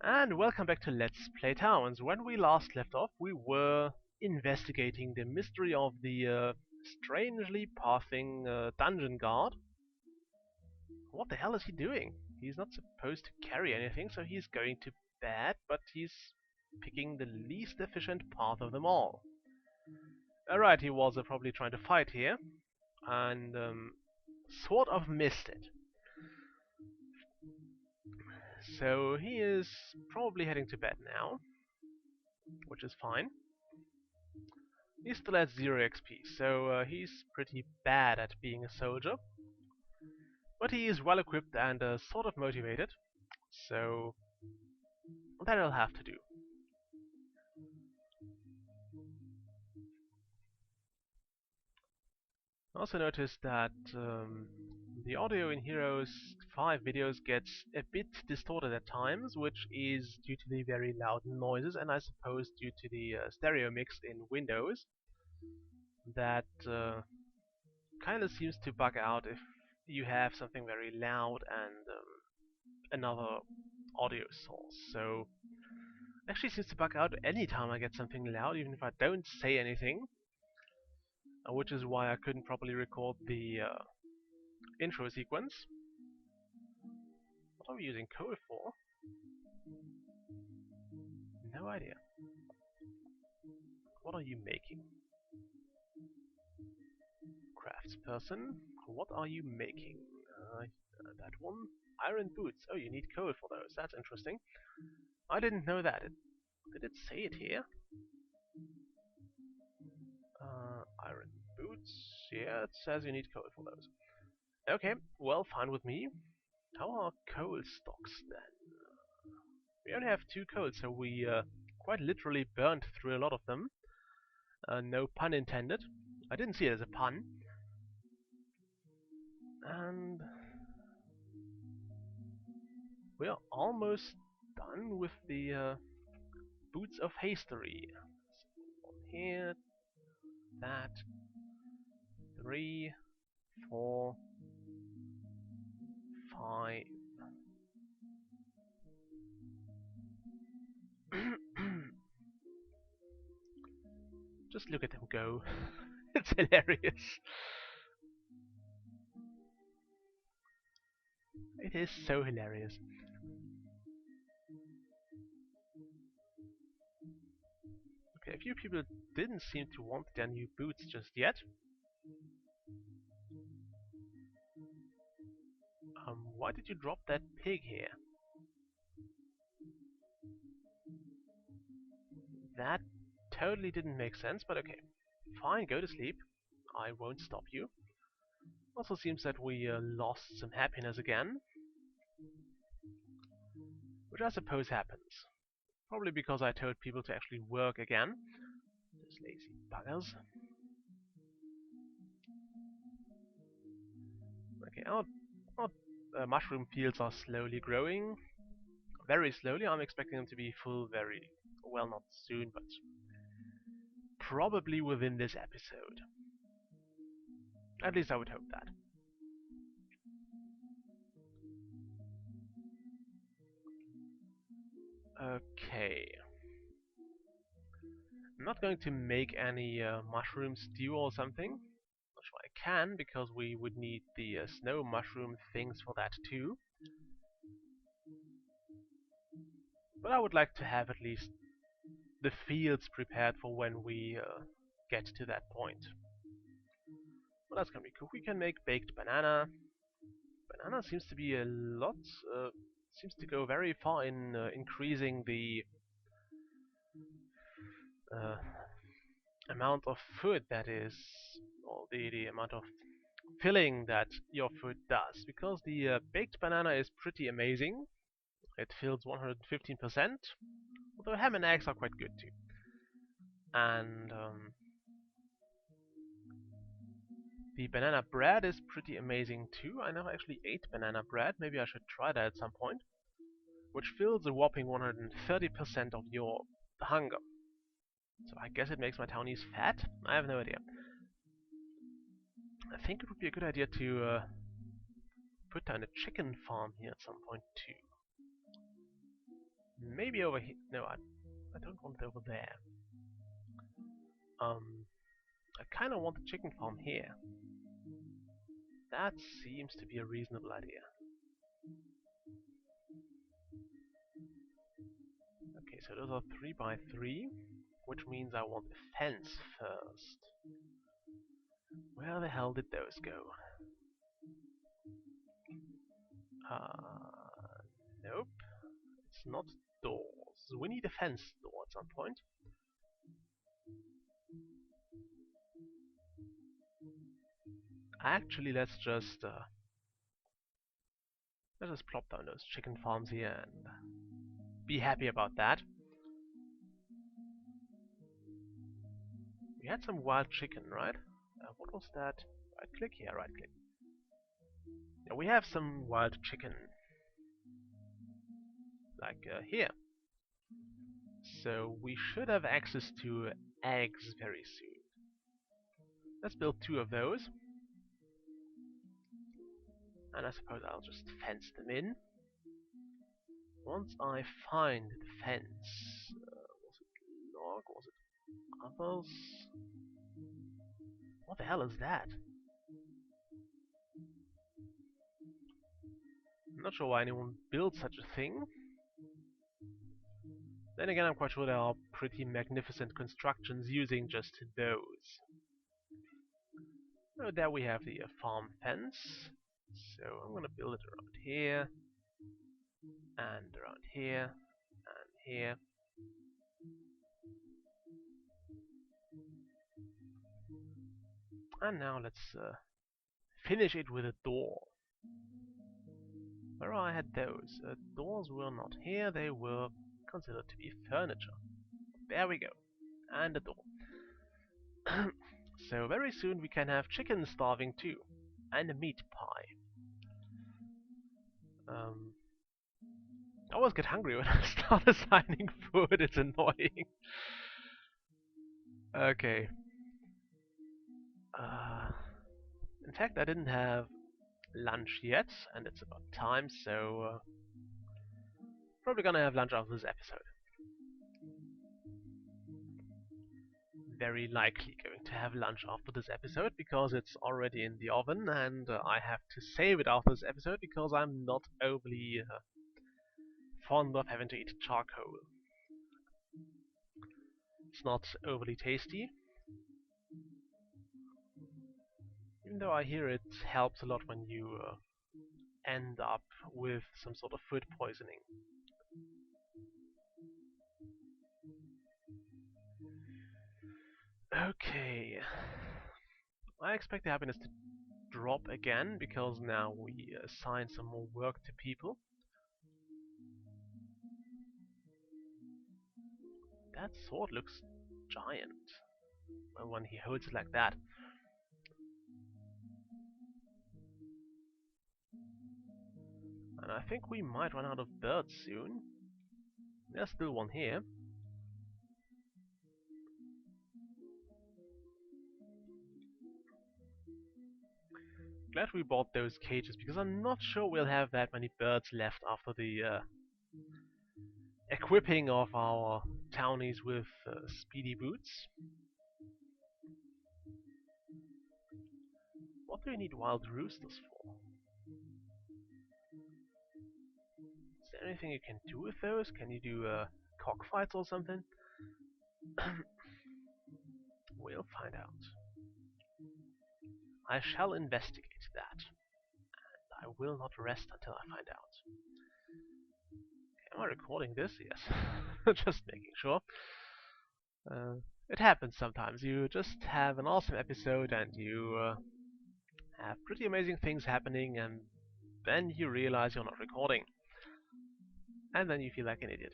And welcome back to Let's Play Towns. When we last left off, we were investigating the mystery of the strangely pathing dungeon guard. What the hell is he doing? He's not supposed to carry anything, so he's going to bed, but he's picking the least efficient path of them all. Alright, he was probably trying to fight here, and sort of missed it. So he is probably heading to bed now, which is fine. He's still at 0 XP, so he's pretty bad at being a soldier. But he is well equipped and sort of motivated, so that'll have to do. I also noticed that the audio in Heroes 5 videos gets a bit distorted at times, which is due to the very loud noises, and I suppose due to the stereo mix in Windows that kind of seems to bug out if you have something very loud and another audio source. So it actually seems to bug out anytime I get something loud, even if I don't say anything, which is why I couldn't properly record the intro sequence. What are we using coal for? No idea. What are you making? Craftsperson, what are you making? That one? Iron boots. Oh, you need coal for those. That's interesting. I didn't know that. Did it say it here? Iron boots. Yeah, it says you need coal for those. Okay, well, fine with me. How are coal stocks then? We only have 2 coal, so we quite literally burnt through a lot of them. No pun intended. I didn't see it as a pun. And we are almost done with the boots of hastery. So one here, that, 3, 4, 5. Just look at them go. It's hilarious. It is so hilarious. Okay, a few people didn't seem to want their new boots just yet. Why did you drop that pig here? That totally didn't make sense, but okay. Fine, go to sleep. I won't stop you. Also seems that we lost some happiness again. Which I suppose happens. Probably because I told people to actually work again. Those lazy buggers. Okay, our mushroom fields are slowly growing. Very slowly. I'm expecting them to be full very... well, not soon, but probably within this episode. At least I would hope that. Okay. I'm not going to make any mushroom stew or something. Not sure I can, because we would need the snow mushroom things for that too. But I would like to have at least the fields prepared for when we get to that point. Well, that's gonna be cool. We can make baked banana. Banana seems to be a lot, seems to go very far in increasing the uh, amount of food that is, or the amount of filling that your food does. Because the baked banana is pretty amazing. It fills 115%, although ham and eggs are quite good too. And the banana bread is pretty amazing too. I never actually ate banana bread. Maybe I should try that at some point. Which fills a whopping 130% of your hunger. So I guess it makes my townies fat? I have no idea. I think it would be a good idea to put down a chicken farm here at some point too. maybe over here. No, I don't want it over there. I kind of want the chicken farm here. That seems to be a reasonable idea. Okay, so those are 3 by 3, which means I want a fence first. Where the hell did those go? Nope. It's not doors. We need a fence door at some point. Actually, let's just plop down those chicken farms here and be happy about that. We had some wild chicken, right? What was that? Right click here, right click. Yeah, we have some wild chicken, like here. So we should have access to eggs very soon. Let's build 2 of those. And I suppose I'll just fence them in. Once I find the fence, was it log? Was it others? What the hell is that? I'm not sure why anyone built such a thing. Then again, I'm quite sure there are pretty magnificent constructions using just those. Oh, there we have the farm fence. So I'm gonna build it around here, and around here, and here. And now let's finish it with a door. Where I had those? Doors were not here, they were considered to be furniture. There we go. And a door. So very soon we can have chicken starving too. And a meat pie. I always get hungry when I start assigning food, it's annoying. Okay. In fact, I didn't have lunch yet, and it's about time, so probably gonna have lunch after this episode. Very likely going to have lunch after this episode because it's already in the oven, and I have to save it after this episode because I'm not overly fond of having to eat charcoal. It's not overly tasty, even though I hear it helps a lot when you end up with some sort of food poisoning. Okay. I expect the happiness to drop again because now we assign some more work to people. That sword looks giant when he holds it like that. And I think we might run out of birds soon. There's still one here. Glad we bought those cages because I'm not sure we'll have that many birds left after the equipping of our townies with speedy boots. What do we need wild roosters for? Is there anything you can do with those? Can you do cockfights or something? We'll find out. I shall investigate that. And I will not rest until I find out. Am I recording this? Yes. Just making sure. It happens sometimes. You just have an awesome episode and you have pretty amazing things happening, and then you realize you're not recording. And then you feel like an idiot.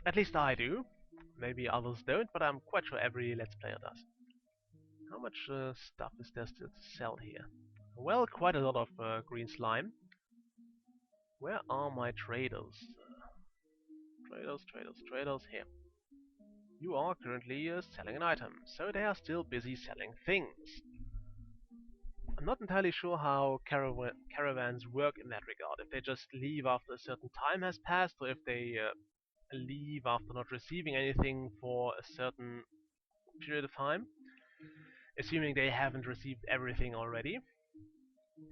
At least I do. Maybe others don't, but I'm quite sure every Let's Player does. How much stuff is there still to sell here? Well, quite a lot of green slime. Where are my traders? Traders, here. You are currently selling an item, so they are still busy selling things. I'm not entirely sure how caravans work in that regard. If they just leave after a certain time has passed, or if they leave after not receiving anything for a certain period of time, assuming they haven't received everything already.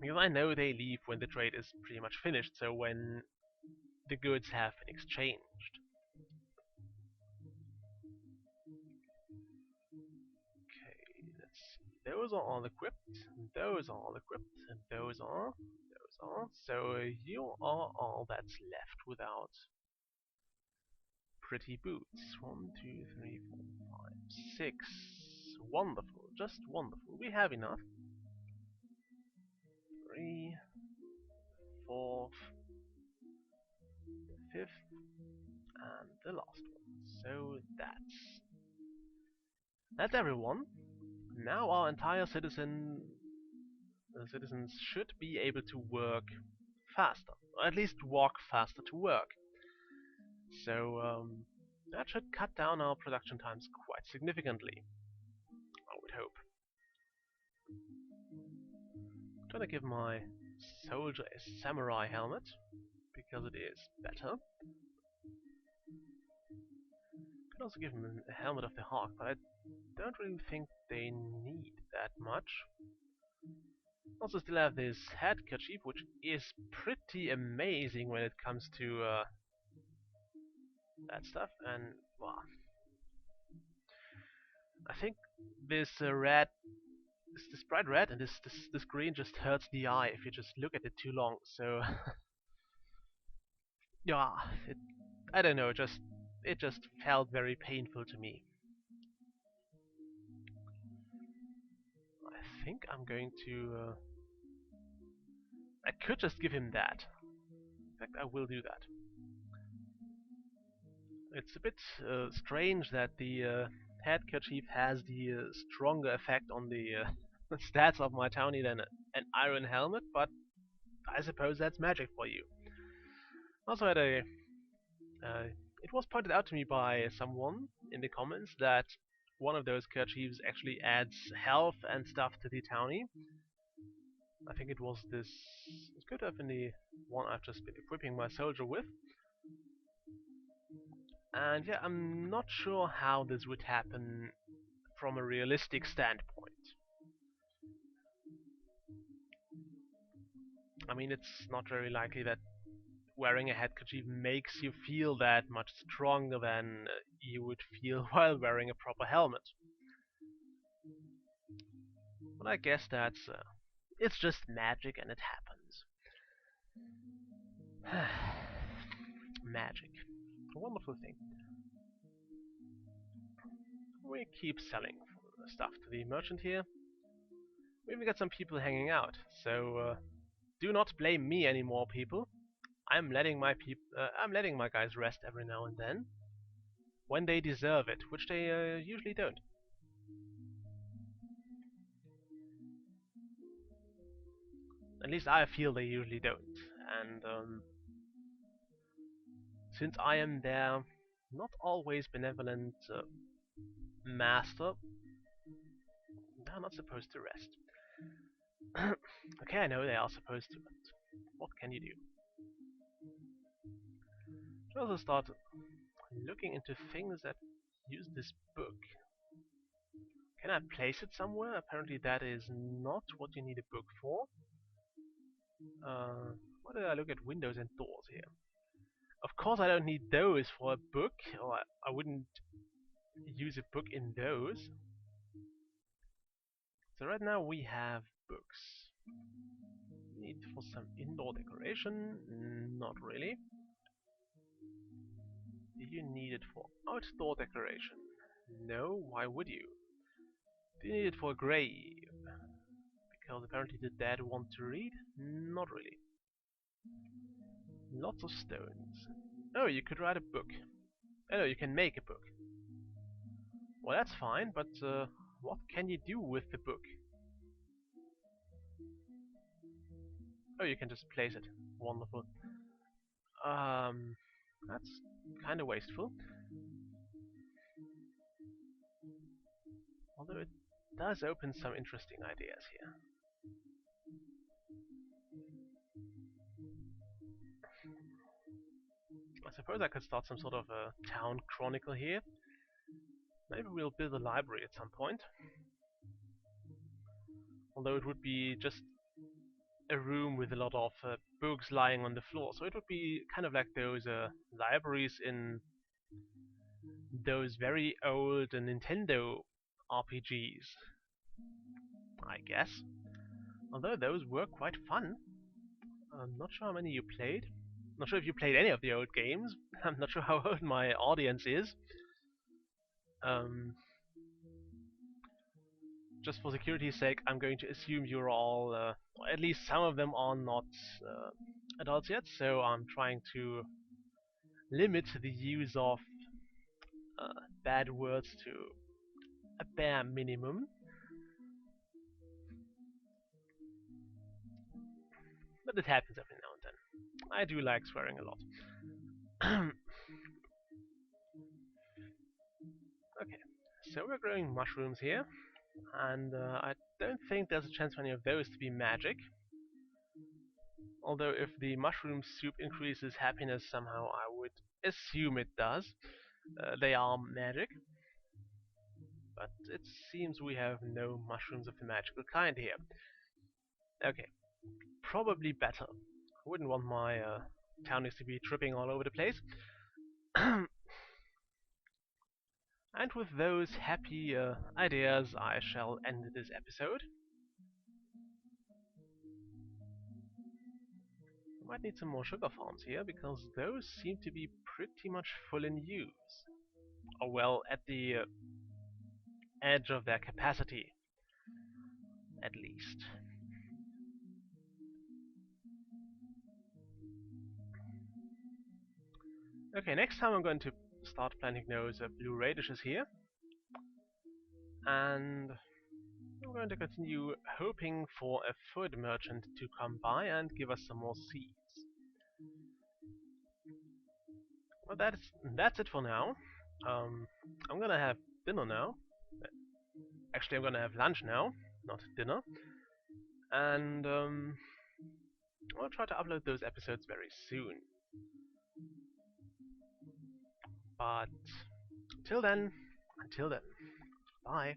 Because I know they leave when the trade is pretty much finished, so when the goods have been exchanged. Okay, let's see. Those are all equipped, those are all equipped, and those are. So you are all that's left without pretty boots. 1, 2, 3, 4, 5, 6. Wonderful, just wonderful. We have enough. 3, 4, 5th, and the last one. So that's everyone. Now our entire citizens should be able to work faster, or at least walk faster to work. So that should cut down our production times quite significantly, I would hope. I'm gonna give my soldier a samurai helmet, because it is better. Could also give him a helmet of the hawk, but I don't really think they need that much. Also still have this head kerchief, which is pretty amazing when it comes to that stuff, and well, I think this red, this bright red and this green just hurts the eye if you just look at it too long. So yeah, I don't know, it just felt very painful to me. I think I'm going to. I could just give him that. In fact, I will do that. It's a bit strange that the head kerchief has the stronger effect on the stats of my townie than an iron helmet, but I suppose that's magic for you. Also had a it was pointed out to me by someone in the comments that one of those kerchiefs actually adds health and stuff to the townie. I think it was this. It could have been the one I've just been equipping my soldier with. And yeah, I'm not sure how this would happen from a realistic standpoint. I mean, it's not very likely that wearing a headkerchief makes you feel that much stronger than you would feel while wearing a proper helmet. But I guess it's just magic and it happens. Magic. A wonderful thing. We keep selling stuff to the merchant here. We even got some people hanging out, so do not blame me anymore, people. I'm letting my guys rest every now and then when they deserve it, which they usually don't. At least I feel they usually don't. And since I am their not always benevolent master, they're not supposed to rest. Okay, I know they are supposed to, but what can you do? Should also start looking into things that use this book. Can I place it somewhere? Apparently that is not what you need a book for. Why did I look at windows and doors here? Of course I don't need those for a book, or I wouldn't use a book in those. So right now we have books. Need for some indoor decoration? Not really. Do you need it for outdoor decoration? No, why would you? Do you need it for a grave? Because apparently the dead want to read? Not really. Lots of stones. Oh, you could write a book. Oh, no, you can make a book. Well, that's fine, but what can you do with the book? Oh, you can just place it. Wonderful. That's kind of wasteful. Although it does open some interesting ideas here. I suppose I could start some sort of a town chronicle here. Maybe we'll build a library at some point. Although it would be just a room with a lot of books lying on the floor. So it would be kind of like those libraries in those very old Nintendo RPGs, I guess. Although those were quite fun. I'm not sure how many you played. Not sure if you played any of the old games. I'm not sure how old my audience is. Um, just for security's sake, I'm going to assume you're all, or at least some of them are not adults yet, so I'm trying to limit the use of bad words to a bare minimum. But it happens every now and then. I do like swearing a lot. Okay, so we're growing mushrooms here, and I don't think there's a chance for any of those to be magic. Although if the mushroom soup increases happiness somehow, I would assume it does. They are magic, but it seems we have no mushrooms of the magical kind here. Okay, probably better. I wouldn't want my townies to be tripping all over the place. And with those happy ideas, I shall end this episode. Might need some more sugar farms here, because those seem to be pretty much full in use. Or well, at the edge of their capacity, at least. Okay, next time I'm going to start planting those blue radishes here. And I'm going to continue hoping for a food merchant to come by and give us some more seeds. Well, that's it for now. I'm gonna have dinner now. Actually, I'm gonna have lunch now, not dinner. And I'll try to upload those episodes very soon. But until then, bye.